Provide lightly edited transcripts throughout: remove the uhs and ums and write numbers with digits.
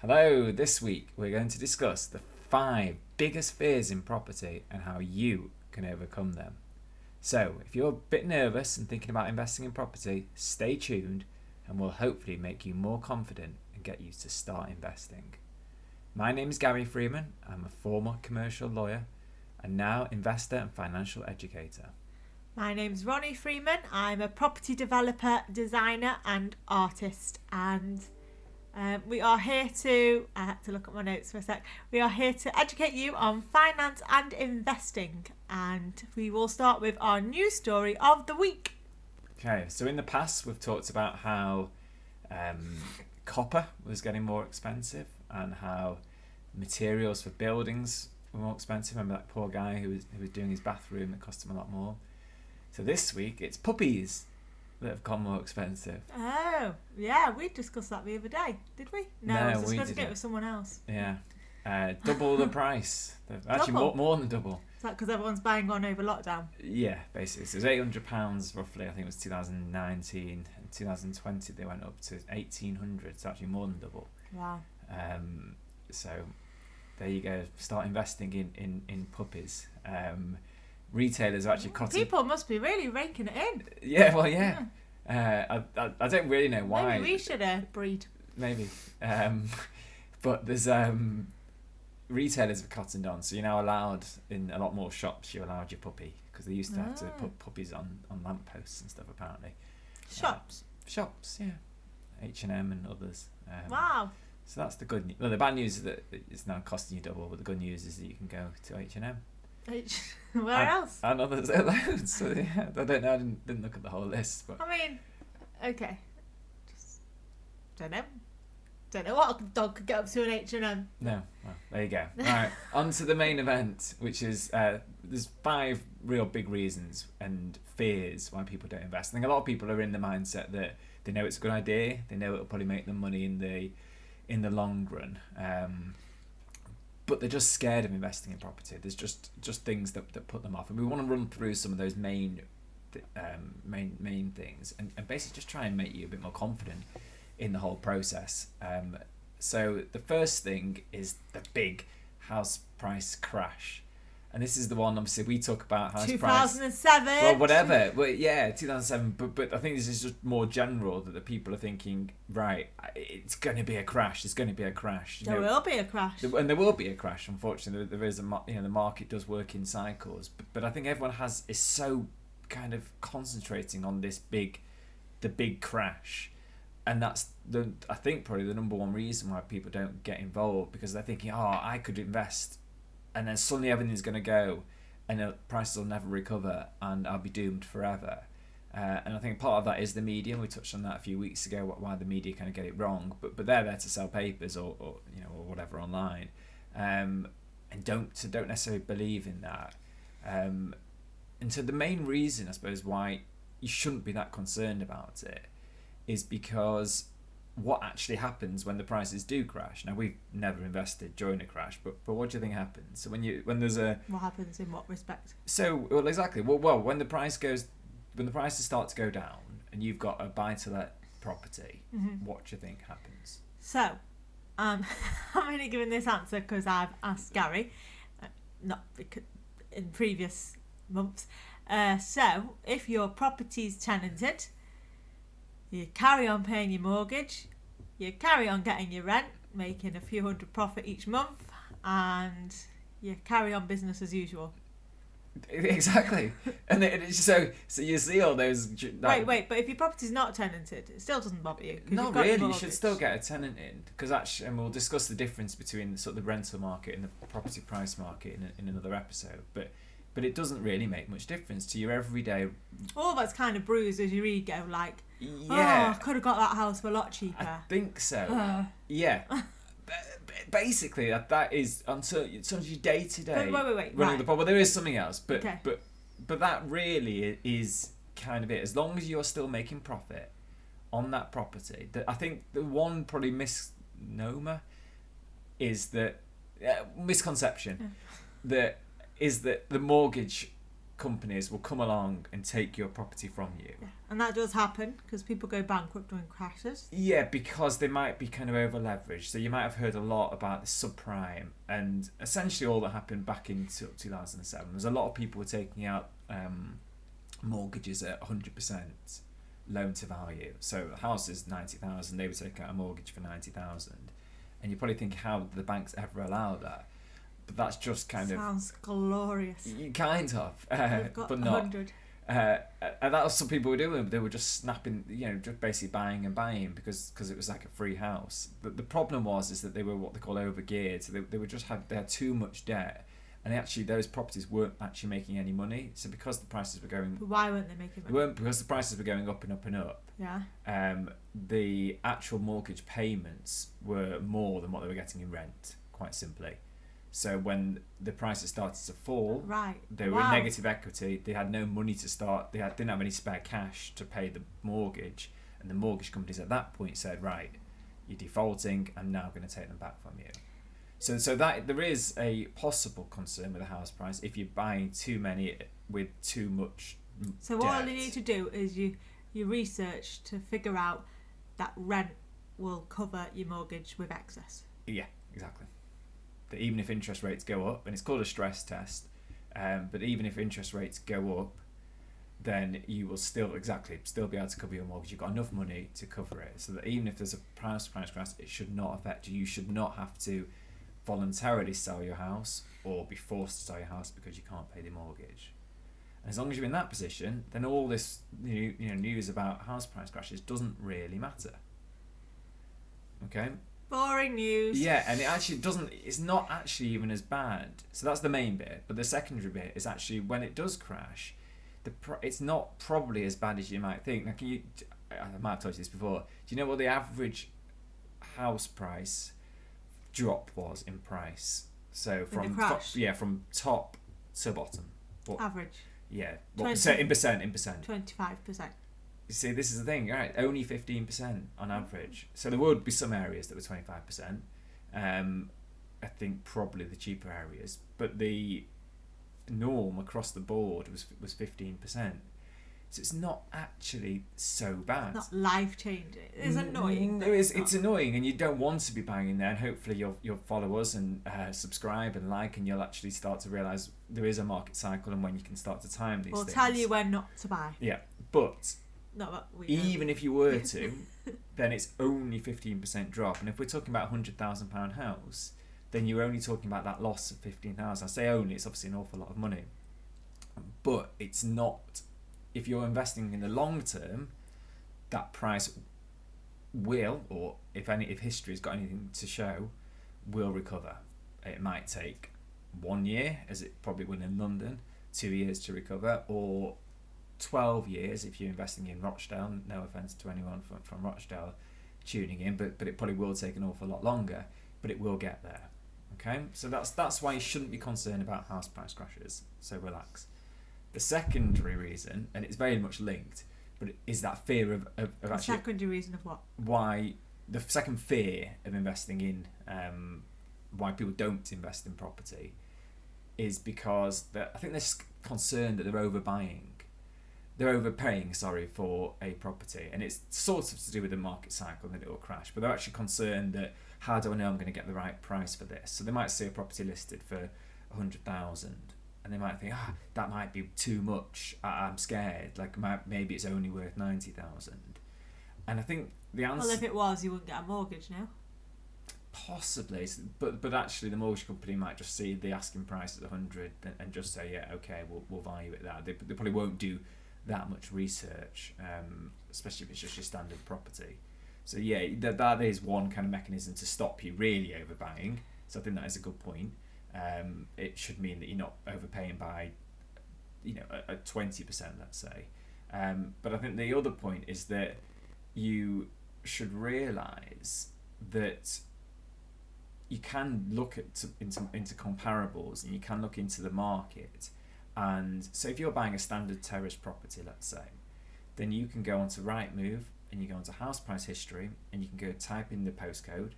Hello, this week we're going to discuss the 5 biggest fears in property and how you can overcome them. So, if you're a bit nervous and thinking about investing in property, stay tuned and we'll hopefully make you more confident and get you to start investing. My name is Gary Freeman. I'm a former commercial lawyer and now investor and financial educator. My name's Ronnie Freeman. I'm a property developer, designer and artist, and we are here to, I had to look at my notes for a sec, we are here to educate you on finance and investing, and we will start with our news story of the week. Okay, so in the past we've talked about how copper was getting more expensive and how materials for buildings were more expensive. Remember that poor guy who was doing his bathroom that cost him a lot more? So this week it's puppies that have gone more expensive. Oh, yeah, we discussed that the other day, did we? No, I was discussing it with someone else. Yeah, double the price. Actually, more than double. Is that because everyone's buying one over lockdown? Yeah, basically. So it was £800 roughly, I think it was 2019. And 2020 they went up to 1,800, so actually more than double. Wow. So there you go, start investing in puppies. Retailers are actually cutting. People must be really raking it in. Yeah, well, yeah. I don't really know why. Maybe we should breed. Maybe. But there's retailers have cottoned on, so you're now allowed in a lot more shops. You're allowed your puppy because they used to have to put puppies on lampposts and stuff. Apparently. Shops. Shops, yeah. H&M and others. Wow. So that's the good news. Well, the bad news is that it's now costing you double, but the good news is that you can go to H&M. Where else? And others, loads. So yeah, I don't know. I didn't look at the whole list, but I mean, okay, just don't know what a dog could get up to an H&M. No, well, there you go. Right, on to the main event, which is there's 5 real big reasons and fears why people don't invest. I think a lot of people are in the mindset that they know it's a good idea, they know it'll probably make them money in the long run. But they're just scared of investing in property. There's just things that put them off, and we want to run through some of those main things, and basically just try and make you a bit more confident in the whole process. So the first thing is the big house price crash, and this is the one obviously we talk about house 2007. price. Well, whatever. Well, yeah, 2007. But I think this is just more general that the people are thinking, right, it's going to be a crash. There's going to be a crash. There will be a crash. And there will be a crash. Unfortunately, there is the market does work in cycles. But I think everyone is so kind of concentrating on the big crash, and that's I think probably the number one reason why people don't get involved, because they're thinking, oh, I could invest, and then suddenly everything's going to go, and the prices will never recover, and I'll be doomed forever. And I think part of that is the media. We touched on that a few weeks ago, why the media kind of get it wrong. But they're there to sell papers or whatever online, and don't necessarily believe in that. And so the main reason, I suppose, why you shouldn't be that concerned about it is because what actually happens when the prices do crash. Now, we've never invested during a crash, but what do you think happens? So when there's a... What happens in what respect? So, well, exactly. Well, when the prices start to go down and you've got a buy-to-let property, what do you think happens? So, I'm only giving this answer because I've asked Gary, not because in previous months. So, if your property's tenanted, you carry on paying your mortgage, you carry on getting your rent, making a few hundred profit each month, and you carry on business as usual. Exactly. And so you see all those... Wait, but if your property's not tenanted, it still doesn't bother you. Not really, you should still get a tenant in, because actually, and we'll discuss the difference between sort of the rental market and the property price market in another episode, but it doesn't really make much difference to your everyday... All that's kind of bruised as your ego, like, yeah, I could have got that house for a lot cheaper. I think so. Yeah. Basically, that is until your day to day running right. The problem. There is something else, but okay. but that really is kind of it. As long as you're still making profit on that property, I think the one probably misnomer is that misconception that is that the mortgage companies will come along and take your property from you. Yeah. And that does happen because people go bankrupt during crashes. Yeah, because they might be kind of over leveraged. So you might have heard a lot about the subprime, and essentially all that happened back in 2007. There's a lot of people were taking out mortgages at 100% loan to value. So the house is 90,000, they would take out a mortgage for 90,000, and you're probably thinking, how did the banks ever allow that? But that's just Sounds glorious. kind of, They've got but not. 100. And that was some people were doing. They were just snapping, just basically buying and buying because it was like a free house. But the problem is that they were what they call overgeared. So they had too much debt, and actually those properties weren't actually making any money. So because the prices were going, But why weren't they making money? they weren't, because the prices were going up and up and up. Yeah. The actual mortgage payments were more than what they were getting in rent. Quite simply. So when the prices started to fall, Right. they were in negative equity. They had no money to start. Didn't have any spare cash to pay the mortgage, and the mortgage companies at that point said, "Right, you're defaulting. I'm now going to take them back from you." So that there is a possible concern with the house price if you're buying too many with too much. So debt. all you need to do is you research to figure out that rent will cover your mortgage with excess. Yeah, exactly. That even if interest rates go up, and it's called a stress test, but even if interest rates go up, then you will still be able to cover your mortgage. You've got enough money to cover it, so that even if there's a price crash, it should not affect you. You should not have to voluntarily sell your house or be forced to sell your house because you can't pay the mortgage. And as long as you're in that position, then all this news about house price crashes doesn't really matter. Okay. Boring news. Yeah, and it's not actually even as bad. So that's the main bit, but the secondary bit is actually when it does crash, it's not probably as bad as you might think. Now, I might have told you this before, do you know what the average house price drop was in price? So from top to bottom. Average. Yeah. What percent? In percent. 25%. You see, this is the thing, right? Only 15% on average. So there would be some areas that were 25%. I think probably the cheaper areas, but the norm across the board was 15%. So it's not actually so bad. It's not life changing. It's annoying. No, it's annoying, and you don't want to be buying in there. And hopefully you'll follow us and subscribe and like, and you'll actually start to realise there is a market cycle and when you can start to time these things. We'll tell you when not to buy. Yeah, but even know. if you were to, then it's only 15% drop. And if we're talking about £100,000 house, then you're only talking about that loss of 15,000. I say only, it's obviously an awful lot of money, but it's not. If you're investing in the long term, that price will, or if history's got anything to show, will recover. It might take 1 year, as it probably will in London, 2 years to recover, or 12 years if you're investing in Rochdale. No offence to anyone from Rochdale tuning in, but it probably will take an awful lot longer, but it will get there. Okay, so that's why you shouldn't be concerned about house price crashes. So relax. The secondary reason, and it's very much linked, but is that fear of the actually. Secondary reason of what? Why the second fear of investing in why people don't invest in property is because I think they're concerned that they're overpaying for a property, and it's sort of to do with the market cycle and that it will crash, but they're actually concerned that, how do I know I'm going to get the right price for this? So they might see a property listed for 100,000 and they might think, that might be too much, I'm scared, like maybe it's only worth 90,000. And I think the answer... Well, if it was, you wouldn't get a mortgage now. Possibly, but actually the mortgage company might just see the asking price at 100 and just say, yeah, okay, we'll value it that. They probably won't do that much research, especially if it's just your standard property. So yeah, that is one kind of mechanism to stop you really overbuying. So I think that is a good point. It should mean that you're not overpaying by, a 20%, let's say. But I think the other point is that you should realise that you can look into comparables, and you can look into the market. And so if you're buying a standard terrace property, let's say, then you can go onto Rightmove and you go onto house price history and you can go type in the postcode,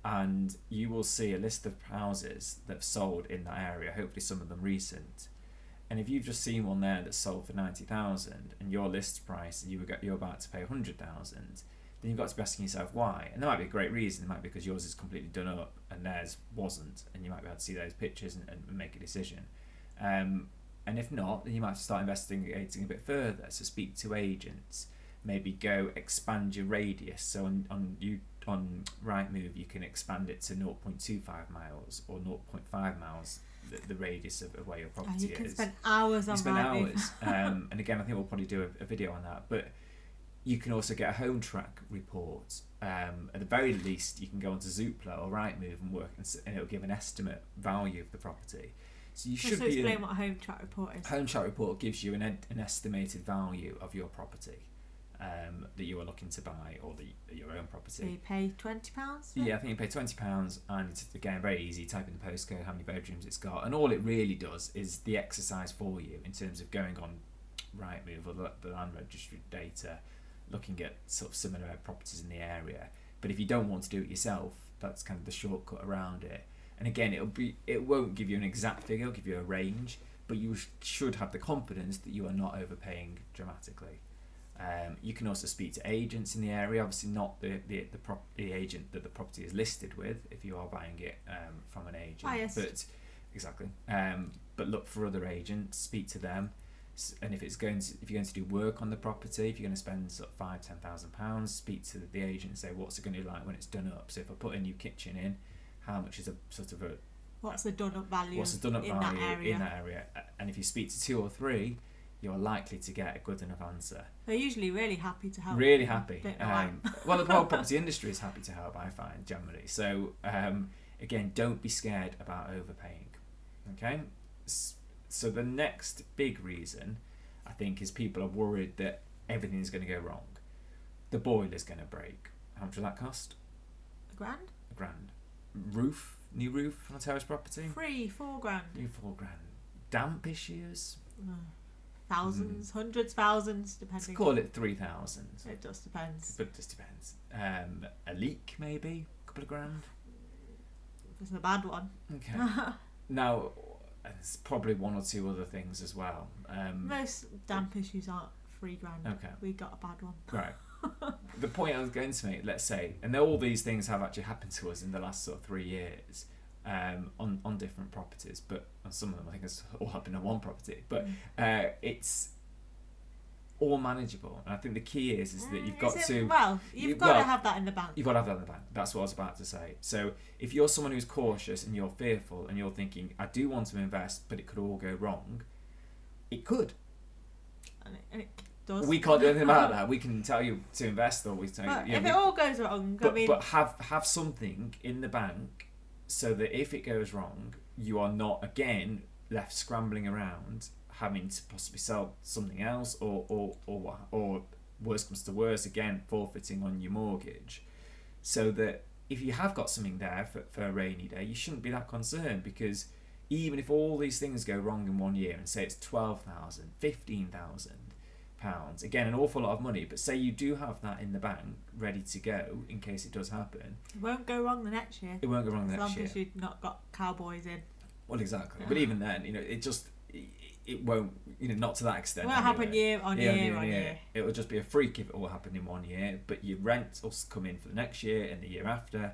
and you will see a list of houses that have sold in that area, hopefully some of them recent. And if you've just seen one there that's sold for 90,000 and your list price you're about to pay 100,000, then you've got to be asking yourself why. And there might be a great reason. It might be because yours is completely done up and theirs wasn't, and you might be able to see those pictures and make a decision. And if not, then you might have to start investigating a bit further. So speak to agents. Maybe go expand your radius. So on Rightmove, you can expand it to 0.25 miles or 0.5 miles, the radius of where your property is. You can spend hours on Rightmove. And again, I think we'll probably do a video on that. But you can also get a home track report. At the very least, you can go onto Zoopla or Rightmove and work, and it'll give an estimate value of the property. So you should be explain what a home track report is. Home track report gives you an estimated value of your property that you are looking to buy, or your own property. So you pay £20? Yeah, I think you pay £20, and it's, again, very easy. Type in the postcode, how many bedrooms it's got, and all it really does is the exercise for you in terms of going on Rightmove or the land registry data, looking at sort of similar properties in the area. But if you don't want to do it yourself, that's kind of the shortcut around it. And again, it won't give you an exact figure, it'll give you a range, but you should have the confidence that you are not overpaying dramatically. You can also speak to agents in the area, obviously not the agent that the property is listed with, if you are buying it from an agent. Biased. But exactly. But look for other agents, speak to them, and if you're going to do work on the property, if you're going to spend sort of £5,000-10,000, speak to the agent and say, what's it going to be like when it's done up? So if I put a new kitchen in, how much is what's the done up value in that area? And if you speak to 2 or 3, you're likely to get a good enough answer. They're usually really happy to help. Really happy. Well, the whole property industry is happy to help, I find, generally. So again, don't be scared about overpaying. Okay. So the next big reason, I think, is people are worried that everything's going to go wrong. The boiler's going to break. How much will that cost? £1,000? £1,000. New roof on a terrace property? Free, £4,000. New £4,000. Damp issues? Thousands, hundreds, thousands, depending. Let's call it 3,000. It just depends. But it just depends. A leak, maybe? A couple of grand? If it's a bad one. Okay. Now, there's probably 1 or 2 other things as well. Most damp issues aren't £3,000. Okay. We got a bad one. Right. The point I was going to make, let's say, and all these things have actually happened to us in the last sort of 3 years, on different properties, but on some of them I think it's all happened on one property. But it's all manageable, and I think the key is that you've got to. Well, you've got to have that in the bank. You've got to have that in the bank. That's what I was about to say. So if you're someone who's cautious and you're fearful and you're thinking, I do want to invest, but it could all go wrong, it could. And it does. We can't do anything about that. We can tell you to invest, or we tell you. If it all goes wrong, but have something in the bank so that if it goes wrong, you are not again left scrambling around, having to possibly sell something else, or worse comes to worse, again forfeiting on your mortgage. So that if you have got something there for a rainy day, you shouldn't be that concerned, because even if all these things go wrong in 1 year, and say it's £12,000, £15,000, again an awful lot of money, but say you do have that in the bank ready to go in case it does happen, it won't go wrong the next year. It won't go wrong the next year. As long as you've not got cowboys in. Well, exactly. But even then, it won't, not to that extent. It won't happen year on year. It will just be a freak if it all happened in 1 year, but your rent will come in for the next year and the year after,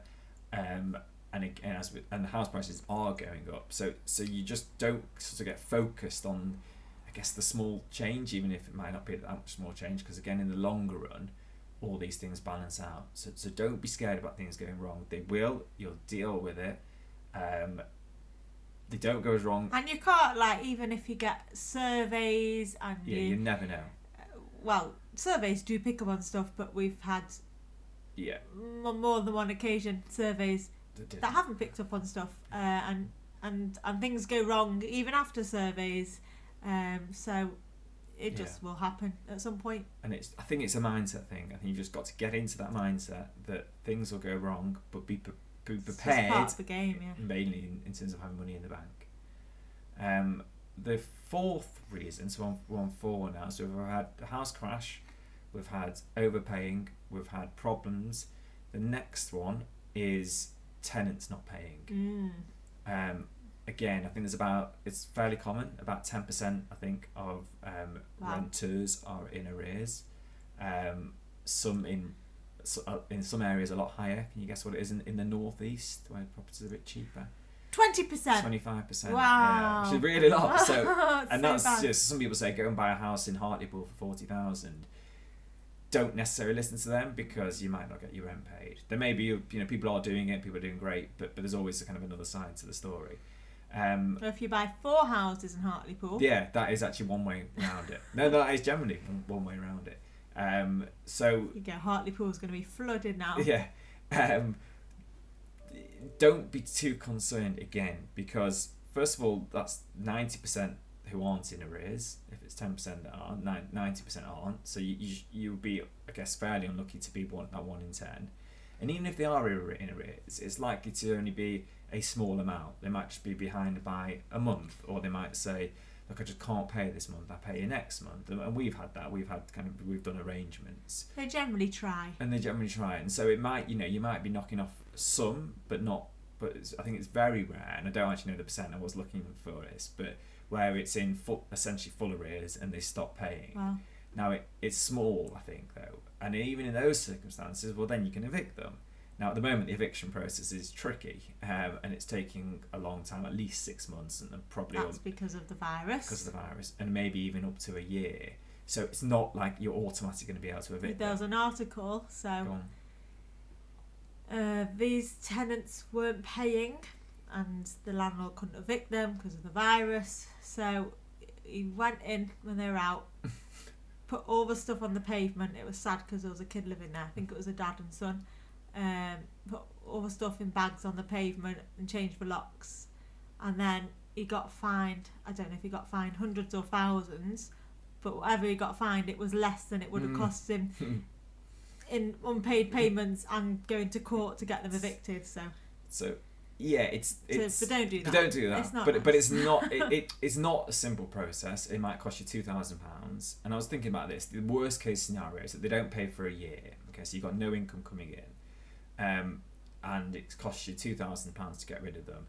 and again, and the house prices are going up. So you just don't sort of get focused on, I guess, the small change, even if it might not be that much small change, because again, in the longer run, all these things balance out. So don't be scared about things going wrong. They will. You'll deal with it. They don't go as wrong. And you can't, even if you get surveys and you never know. Well, surveys do pick up on stuff, but we've had more than one occasion surveys that haven't picked up on stuff, and things go wrong even after surveys. So it just will happen at some point. And I think it's a mindset thing. I think you've just got to get into that mindset that things will go wrong, but be prepared. It's just part of the game, mainly in terms of having money in the bank. The fourth reason, so we're on 4 now. So we've had the house crash, we've had overpaying, we've had problems. The next one is tenants not paying. again, I think it's fairly common, about 10%, I think, of renters are in arrears. Some in some areas a lot higher. Can you guess what it is in the northeast, where properties are a bit cheaper? 20%. 25%. Wow. Yeah, which is really a lot. So, and so that's bad. just, some people say go and buy a house in Hartlepool for 40,000. Don't necessarily listen to them, because you might not get your rent paid. There may be, people are doing it, people are doing great, but there's always kind of another side to the story. Or if you buy 4 houses in Hartlepool. Yeah, that is actually one way around it. No, that is generally one way around it. So You go, Hartlepool's going to be flooded now. yeah, don't be too concerned again, because first of all, that's 90% who aren't in arrears. If it's 10% that are, 90% aren't. So you'll be, I guess, fairly unlucky to be that 1 in 10. And even if they are in arrears, it's likely to only be a small amount. They might just be behind by a month, or they might say, look, I just can't pay this month, I pay you next month. And we've had that. We've done arrangements. They generally try. And so it might, you might be knocking off some, but I think it's very rare, and I don't actually know the percent, I was looking for this, but where it's in essentially full arrears and they stop paying. Wow. Now it's small, I think, though, and even in those circumstances, well, then you can evict them. Now at the moment the eviction process is tricky, and it's taking a long time, at least 6 months, and probably that's because of the virus. And maybe even up to a year. So it's not like you're automatically going to be able to evict There was them. an article, Go on. These tenants weren't paying, and the landlord couldn't evict them because of the virus. So he went in when they were out, put all the stuff on the pavement. It was sad because there was a kid living there. I think it was a dad and son. Put all the stuff in bags on the pavement and changed the locks. And then he got fined. I don't know if he got fined hundreds or thousands, but whatever he got fined, it was less than it would have cost him in unpaid payments and going to court to get them evicted. So yeah, it's but don't do that. But don't do that. It's not but nice. it's not it's not a simple process. It might cost you £2,000. And I was thinking about this. The worst case scenario is that they don't pay for a year. Okay, so you've got no income coming in, and it costs you £2,000 to get rid of them,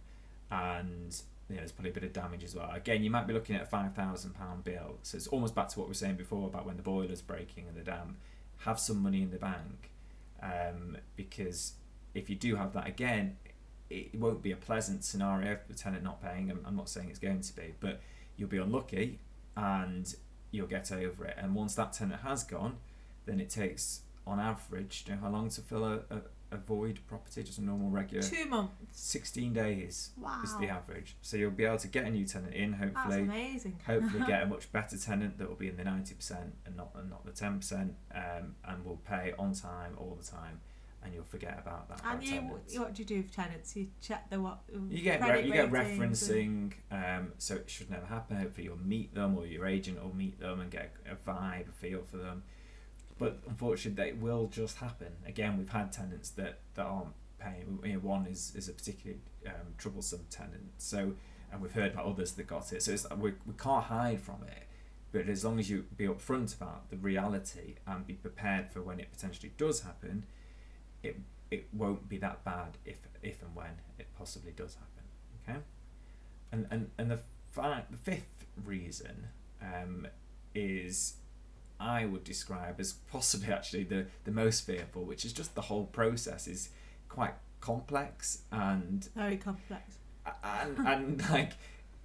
and there's probably a bit of damage as well. Again, you might be looking at a £5,000 bill. So it's almost back to what we were saying before about when the boiler's breaking and the dam. Have some money in the bank, because if you do have that again, it won't be a pleasant scenario for the tenant not paying. I'm not saying it's going to be, but you'll be unlucky and you'll get over it. And once that tenant has gone, then it takes, on average, do you know how long to fill a void property, just a normal regular? 2 months. 16 days Wow. is the average. So you'll be able to get a new tenant in, That's hopefully. amazing. Hopefully get a much better tenant that will be in the 90% and not the 10%, and will pay on time all the time, and you'll forget about that. And tenant. what do you do with tenants? You check the what? You get credit ratings referencing, so it should never happen. Hopefully you'll meet them, or your agent will meet them and get a vibe, a feel for them. But unfortunately, that will just happen. Again, we've had tenants that aren't paying. One is a particularly troublesome tenant. So, and we've heard about others that got it. So we can't hide from it. But as long as you be upfront about the reality and be prepared for when it potentially does happen, it won't be that bad if and when it possibly does happen. Okay, and the fifth reason is, I would describe as possibly actually the most fearful, which is just the whole process is quite complex and very complex. and like,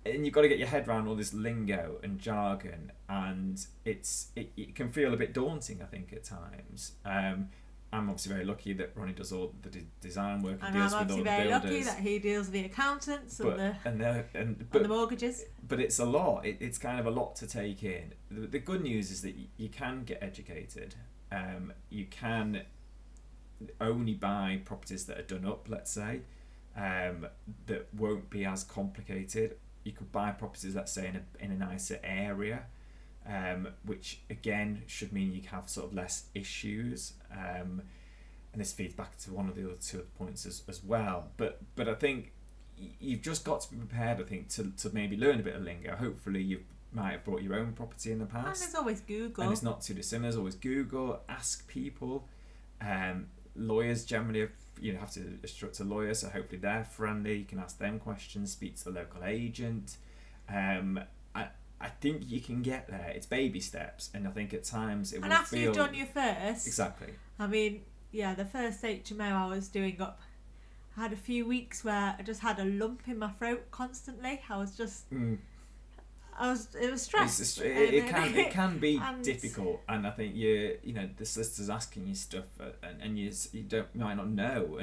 and you've got to get your head around all this lingo and jargon, and it can feel a bit daunting, I think, at times. I'm obviously very lucky that Ronnie does all the design work and deals with all the builders. And I'm obviously very lucky that he deals with the accountants and the mortgages. But it's a lot. It's kind of a lot to take in. The good news is that you can get educated. You can only buy properties that are done up, let's say, that won't be as complicated. You could buy properties, let's say, in a nicer area, which again should mean you have sort of less issues, and this feeds back to one of the other two points as well. But I think you've just got to be prepared, I think, to maybe learn a bit of lingo. Hopefully you might have brought your own property in the past. And there's always Google. And it's not too dissimilar. There's always Google. Ask people. Lawyers generally have to instruct a lawyer, so hopefully they're friendly. You can ask them questions, speak to the local agent. I think you can get there. It's baby steps, and I think at times it will feel... And after you've done your first... Exactly. I mean, yeah, the first HMO I was doing up, I had a few weeks where I just had a lump in my throat constantly. I was just... It was stress. It can be difficult, and I think the solicitor's asking you stuff, and you might not know,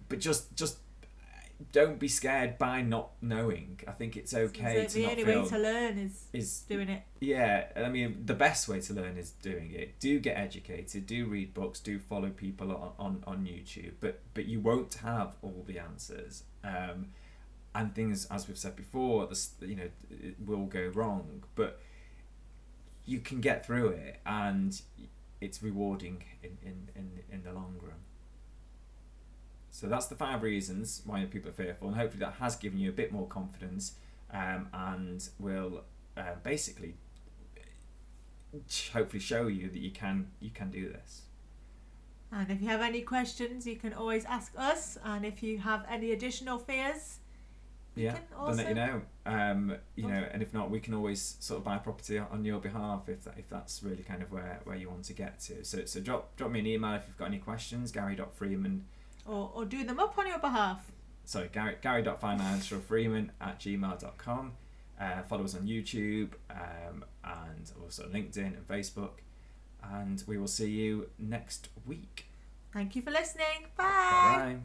but just don't be scared by not knowing. I think it's okay to not feel... The only way to learn is doing it. Yeah, I mean, the best way to learn is doing it. Do get educated, do read books, do follow people on YouTube, but you won't have all the answers. And things, as we've said before, it will go wrong, but you can get through it, and it's rewarding in the long run. So that's the 5 reasons why people are fearful, and hopefully that has given you a bit more confidence, and will basically hopefully show you that you can do this. And if you have any questions, you can always ask us, and if you have any additional fears, then let you know. And if not, we can always sort of buy property on your behalf if that's really kind of where you want to get to. So drop me an email if you've got any questions, Gary.Freeman. Or do them up on your behalf. Sorry, Gary.financialfreeman@gmail.com. Follow us on YouTube, and also LinkedIn and Facebook. And we will see you next week. Thank you for listening. Bye. Bye.